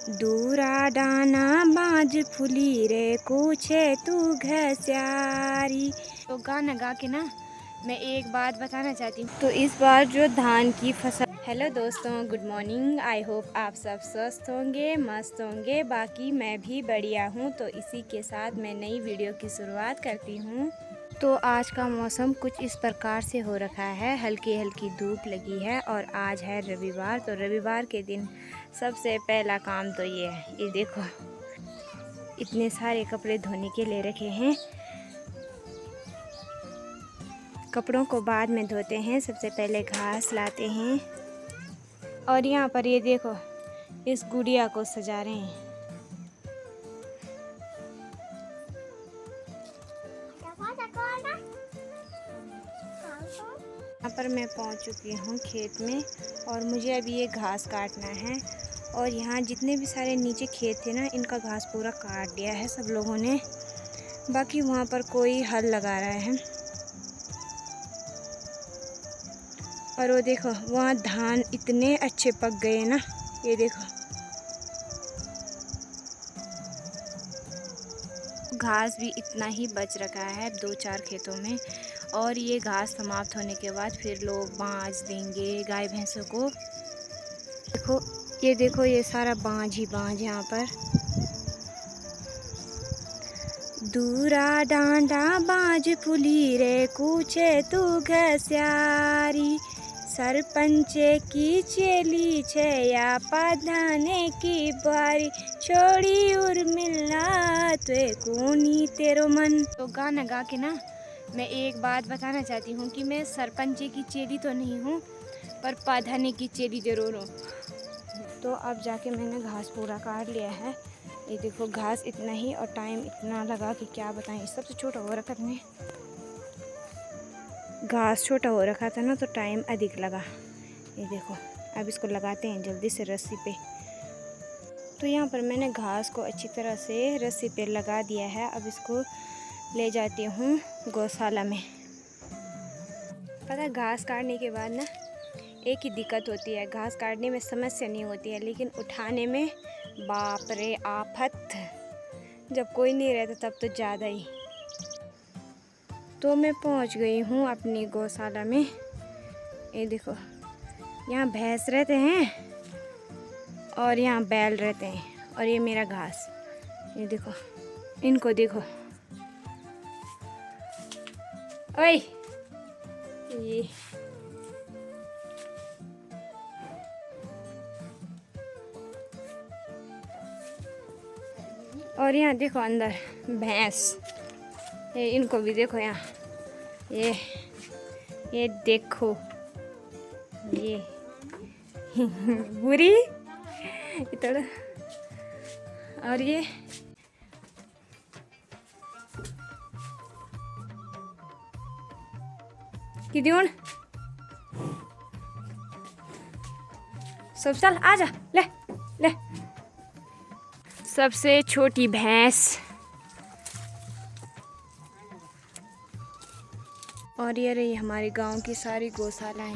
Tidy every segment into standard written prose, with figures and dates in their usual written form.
दूरा डाना बाज फुली रे पूछे तू घस्यारी। तो गाना गा के ना मैं एक बात बताना चाहती हूँ। तो इस बार जो धान की फसल। हेलो दोस्तों, गुड मॉर्निंग। आई होप आप सब स्वस्थ होंगे, मस्त होंगे। बाकी मैं भी बढ़िया हूँ। तो इसी के साथ मैं नई वीडियो की शुरुआत करती हूँ। तो आज का मौसम कुछ इस प्रकार से हो रखा है, हल्की हल्की धूप लगी है और आज है रविवार। तो रविवार के दिन सबसे पहला काम तो ये है, ये देखो इतने सारे कपड़े धोने के लिए रखे हैं। कपड़ों को बाद में धोते हैं, सबसे पहले घास लाते हैं। और यहाँ पर ये देखो इस गुड़िया को सजा रहे हैं। यहाँ पर मैं पहुँच चुकी हूँ खेत में और मुझे अभी ये घास काटना है। और यहाँ जितने भी सारे नीचे खेत थे ना, इनका घास पूरा काट दिया है सब लोगों ने। बाकी वहाँ पर कोई हल लगा रहा है। और वो देखो वहाँ धान इतने अच्छे पक गए ना, ये देखो। घास भी इतना ही बच रखा है 2-4 खेतों में। और ये घास समाप्त होने के बाद फिर लोग बाँझ देंगे गाय भैंसों को। देखो ये सारा बाँझ ही बाँझ यहाँ पर। दूरा डांडा बाँझ फुली रे कूचे तू घस्यारी। सरपंचे की चेली छे या पाधाने की बारी। छोड़ी उर्मिला तुए कोनी तेरो मन। तो गाना गा के ना मैं एक बात बताना चाहती हूँ कि मैं सरपंच की चेली तो नहीं हूँ, पर पाधाने की चेली जरूर हूँ। तो अब जाके मैंने घास पूरा काट लिया है। ये देखो घास इतना ही और टाइम इतना लगा कि क्या बताएं। सबसे छोटा हो रखा था, घास छोटा हो रखा था ना, तो टाइम अधिक लगा। ये देखो अब इसको लगाते हैं जल्दी से रस्सी पे। तो यहाँ पर मैंने घास को अच्छी तरह से रस्सी पे लगा दिया है। अब इसको ले जाती हूँ गौशाला में। पता है घास काटने के बाद ना एक ही दिक्कत होती है, घास काटने में समस्या नहीं होती है, लेकिन उठाने में बाप रे आफत। जब कोई नहीं रहता तब तो ज़्यादा ही। तो मैं पहुंच गई हूँ अपनी गौशाला में। ये देखो यहाँ भैंस रहते हैं और यहाँ बैल रहते हैं और ये मेरा घास। ये देखो इनको देखो, ओए ये और यहाँ देखो अंदर भैंस। ये इनको भी देखो यहाँ, ये देखो ये बुरी इतना। और ये किद्यून सब चल आजा ले ले। सबसे छोटी भैंस। और ये रही हमारे गांव की सारी गौशालाएं।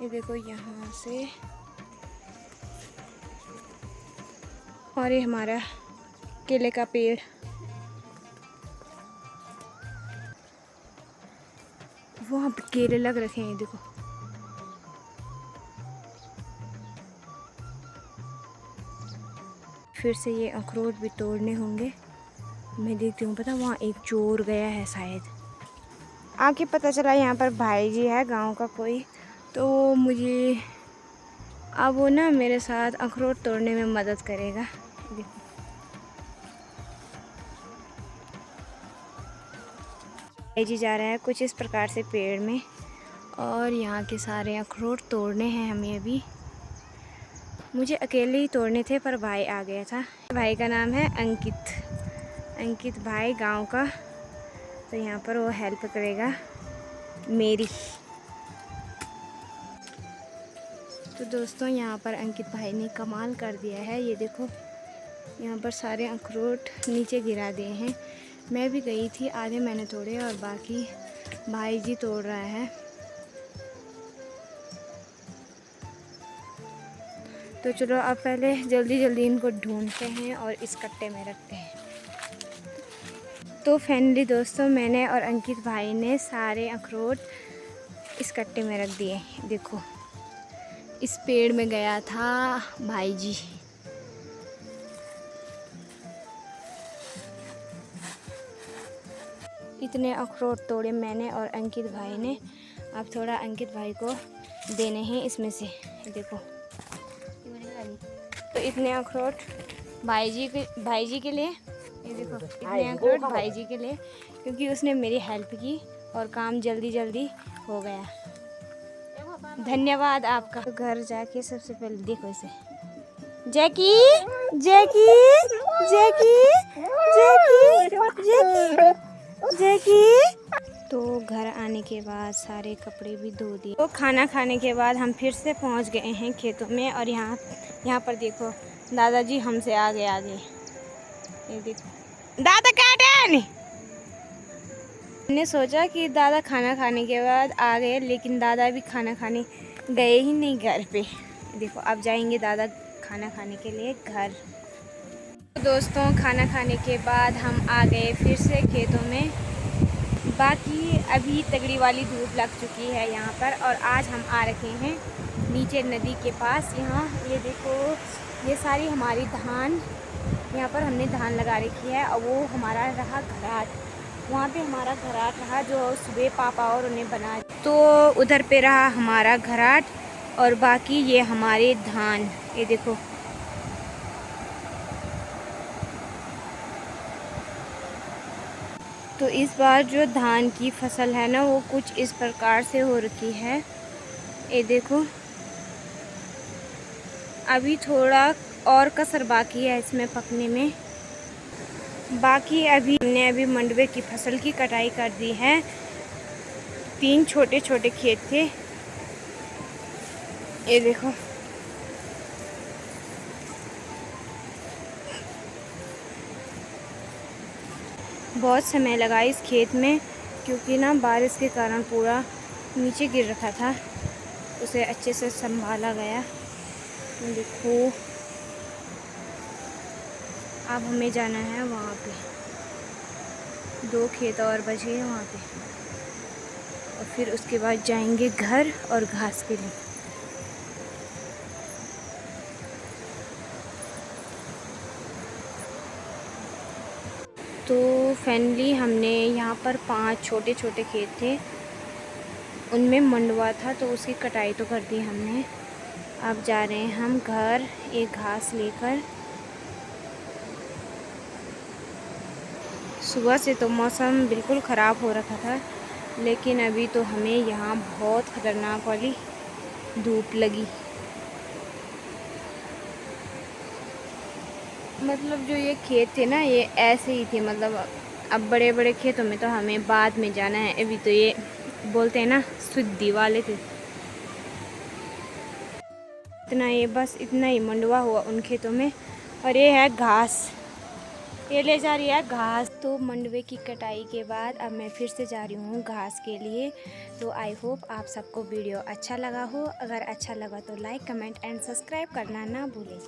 ये देखो यहाँ से। और ये हमारा केले का पेड़। वहाँ पे केले लग रखे हैं, देखो। फिर से ये अखरोट भी तोड़ने होंगे। मैं देखती हूँ, पता वहाँ एक चोर गया है शायद। आके पता चला यहाँ पर भाई जी है गांव का कोई, तो मुझे अब वो ना मेरे साथ अखरोट तोड़ने में मदद करेगा। देखो भाई जी जा रहा है कुछ इस प्रकार से पेड़ में, और यहाँ के सारे अखरोट तोड़ने हैं हमें अभी। मुझे अकेले ही तोड़ने थे पर भाई आ गया था। भाई का नाम है अंकित भाई गांव का। तो यहाँ पर वो हेल्प करेगा मेरी। तो दोस्तों यहाँ पर अंकित भाई ने कमाल कर दिया है। ये देखो यहाँ पर सारे अखरोट नीचे गिरा दिए हैं। मैं भी गई थी, आधे मैंने तोड़े और बाकी भाई जी तोड़ रहा है। तो चलो अब पहले जल्दी जल्दी इनको ढूंढते हैं और इस कट्टे में रखते हैं। तो फाइनली दोस्तों, मैंने और अंकित भाई ने सारे अखरोट इस कट्टे में रख दिए। देखो, इस पेड़ में गया था भाई जी। इतने अखरोट तोड़े मैंने और अंकित भाई ने। अब थोड़ा अंकित भाई को देने हैं इसमें से। देखो, तो इतने अखरोट भाई जी के लिए। ये देखो, इतने अखरोट भाई जी के लिए, क्योंकि उसने मेरी हेल्प की और काम जल्दी जल्दी हो गया। धन्यवाद आपका। तो घर जाके सबसे पहले देखो इसे, जैकी जैकी जैकी जैकी जैकी जैकी। तो घर आने के बाद सारे कपड़े भी धो दिए। तो खाना खाने के बाद हम फिर से पहुंच गए हैं खेतों में। और यहाँ पर देखो, दादाजी हमसे आगे आगे। ये देखो दादा काटन। मैंने सोचा कि दादा खाना खाने के बाद आ गए, लेकिन दादा भी खाना खाने गए ही नहीं घर पे। देखो, अब जाएंगे दादा खाना खाने के लिए घर। तो दोस्तों, खाना खाने के बाद हम आ गए फिर से खेतों में। बाकी अभी तगड़ी वाली धूप लग चुकी है यहाँ पर। और आज हम आ रखे हैं नीचे नदी के पास। यहाँ ये देखो, ये सारी हमारी धान, यहाँ पर हमने धान लगा रखी है। और वो हमारा रहा घराट, वहाँ पे हमारा घराट रहा जो सुबह पापा और उन्हें बना। तो उधर पे रहा हमारा घराट, और बाकी ये हमारे धान। ये देखो, तो इस बार जो धान की फसल है ना, वो कुछ इस प्रकार से हो रखी है। ये देखो, अभी थोड़ा और कसर बाकी है इसमें पकने में। बाकी हमने अभी मंडवे की फसल की कटाई कर दी है। 3 छोटे छोटे खेत थे। ये देखो, बहुत समय लगा इस खेत में, क्योंकि ना बारिश के कारण पूरा नीचे गिर रखा था। उसे अच्छे से संभाला गया। देखो, अब हमें जाना है वहाँ पे। 2 खेत और बचे हैं वहाँ पे, और फिर उसके बाद जाएंगे घर और घास के लिए। तो फाइनली हमने यहाँ पर 5 छोटे छोटे खेत थे, उनमें मंडवा था, तो उसकी कटाई तो कर दी हमने। अब जा रहे हैं हम घर एक घास लेकर। सुबह से तो मौसम बिल्कुल ख़राब हो रखा था, लेकिन अभी तो हमें यहाँ बहुत ख़तरनाक वाली धूप लगी। मतलब जो ये खेत थे ना, ये ऐसे ही थे। मतलब अब बड़े बड़े खेतों में तो हमें बाद में जाना है, अभी तो ये बोलते हैं ना, शुद्धि वाले थे। इतना ये बस इतना ही मंडवा हुआ उन खेतों में। और ये है घास, ये ले जा रही है घास। तो मंडवे की कटाई के बाद अब मैं फिर से जा रही हूँ घास के लिए। तो आई होप आप सबको वीडियो अच्छा लगा हो। अगर अच्छा लगा तो लाइक, कमेंट एंड सब्सक्राइब करना ना भूलें।